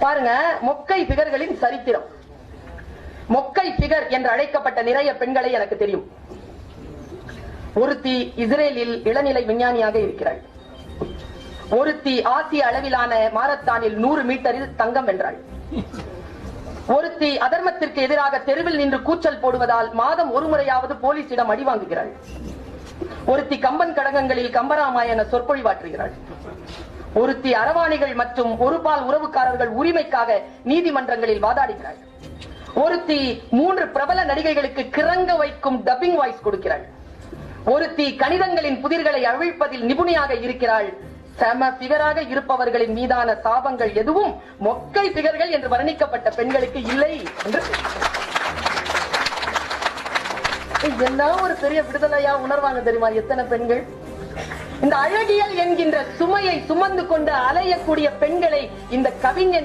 பாருங்க, மொக்கை பிகர்களின் சரித்திரம். மொக்கை பிகர் என்று அழைக்கப்பட்ட நிறைய பெண்களை எனக்கு தெரியும். ஒருத்தி இஸ்ரேலில் இளநிலை விஞ்ஞானியாக இருக்கிறாள். ஒருத்தி ஆசிய அளவிலான மாரத்தானில் 100 மீட்டரில் தங்கம் வென்றாள். ஒருத்தி அதர்மத்திற்கு எதிராக தெருவில் நின்று கூச்சல் போடுவதால் மாதம் ஒரு முறையாவது போலீசிடம் அடி வாங்குகிறாள். ஒருத்தி கம்பன் கடகங்களில் கம்பராமாயண சொற்பொழிவாற்றுகிறாள். ஒருத்தி அரவாணிகள் மற்றும் ஒருபால் உறவுக்காரர்கள் உரிமைக்காக நீதிமன்றங்களில் வாதாடுகிறாள். ஒருத்தி 3 பிரபல நடிகைகளுக்கு கிறங்க வைக்கும் டப்பிங் வாய்ஸ் கொடுக்கிறாள். ஒருத்தி கணிதங்களின் புதிர்களை அவிழ்ப்பதில் நிபுணியாக இருக்கிறாள். செம பிகராக இருப்பவர்களின் மீதான சாபங்கள் எதுவும் மொக்கை பிகர்கள் என்று வர்ணிக்கப்பட்ட பெண்களுக்கு இல்லை என்று என்ன ஒரு பெரிய விடுதலையா உணர்வாங்க தெரியுமா எத்தனை பெண்கள்? இந்த அழகியல் என்கின்ற சுமையை சுமந்து கொண்டு அலையக்கூடிய பெண்களை இந்த கவிஞன்